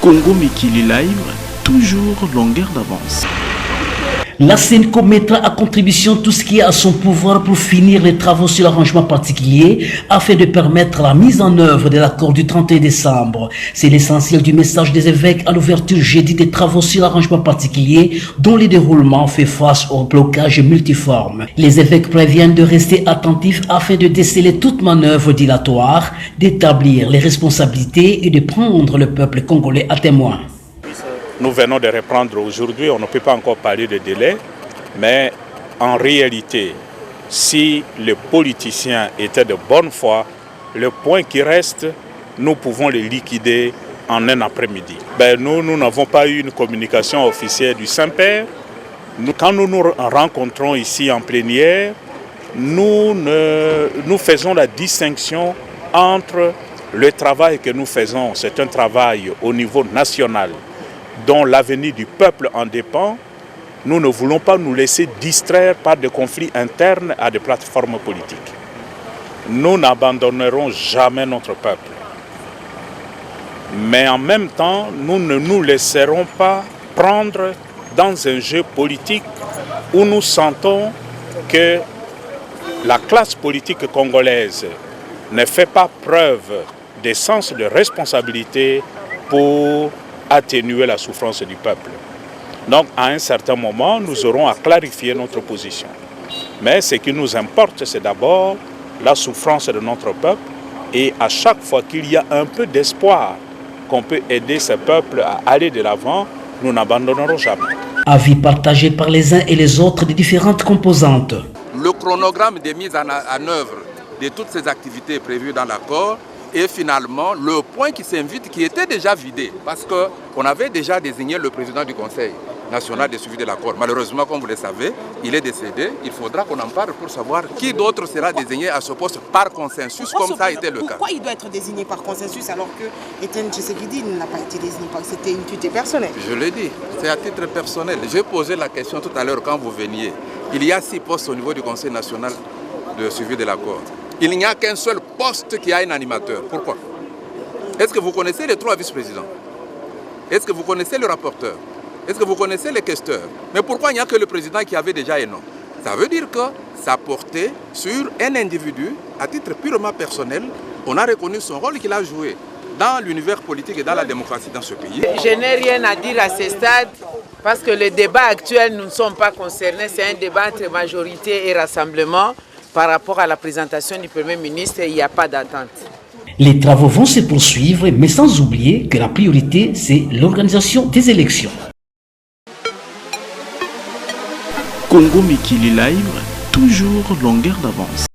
Congo Mikili Live, toujours longueur d'avance. La SENCO mettra à contribution tout ce qui est à son pouvoir pour finir les travaux sur l'arrangement particulier afin de permettre la mise en œuvre de l'accord du 31 décembre. C'est l'essentiel du message des évêques à l'ouverture jeudi des travaux sur l'arrangement particulier dont le déroulement fait face au blocage multiforme. Les évêques préviennent de rester attentifs afin de déceler toute manœuvre dilatoire, d'établir les responsabilités et de prendre le peuple congolais à témoin. Nous venons de reprendre aujourd'hui, on ne peut pas encore parler de délai, mais en réalité, si les politiciens étaient de bonne foi, le point qui reste, nous pouvons les liquider en un après-midi. Nous n'avons pas eu une communication officielle du Saint-Père. Quand nous nous rencontrons ici en plénière, nous faisons la distinction entre le travail que nous faisons, c'est un travail au niveau national, dont l'avenir du peuple en dépend. Nous ne voulons pas nous laisser distraire par des conflits internes à des plateformes politiques. Nous n'abandonnerons jamais notre peuple. Mais en même temps, nous ne nous laisserons pas prendre dans un jeu politique où nous sentons que la classe politique congolaise ne fait pas preuve de sens de responsabilité pour atténuer la souffrance du peuple. Donc, à un certain moment, nous aurons à clarifier notre position. Mais ce qui nous importe, c'est d'abord la souffrance de notre peuple. Et à chaque fois qu'il y a un peu d'espoir qu'on peut aider ce peuple à aller de l'avant, nous n'abandonnerons jamais. Avis partagé par les uns et les autres des différentes composantes. Le chronogramme de mise en œuvre de toutes ces activités prévues dans l'accord et finalement le point qui s'invite, qui était déjà vidé, parce qu'on avait déjà désigné le président du Conseil national de suivi de l'accord. Malheureusement, comme vous le savez, il est décédé. Il faudra qu'on en parle pour savoir qui d'autre sera désigné à ce poste par consensus, comme ça a été le cas. Pourquoi il doit être désigné par consensus alors que Etienne Tshisekedi n'a pas été désigné parce que c'était une tuité personnelle? Je l'ai dit, c'est à titre personnel. J'ai posé la question tout à l'heure quand vous veniez. Il y a 6 postes au niveau du Conseil national de suivi de l'accord. Il n'y a qu'un seul poste qui a un animateur. Pourquoi? Est-ce que vous connaissez les 3 vice-présidents? Est-ce que vous connaissez le rapporteur? Est-ce que vous connaissez les questeurs? Mais pourquoi il n'y a que le président qui avait déjà un nom? Ça veut dire que ça portait sur un individu à titre purement personnel. On a reconnu son rôle qu'il a joué dans l'univers politique et dans la démocratie dans ce pays. Je n'ai rien à dire à ce stade parce que le débat actuel, nous ne sommes pas concernés. C'est un débat entre majorité et rassemblement. Par rapport à la présentation du Premier ministre, il n'y a pas d'attente. Les travaux vont se poursuivre, mais sans oublier que la priorité, c'est l'organisation des élections. Congo Mikili Live, toujours longueur d'avance.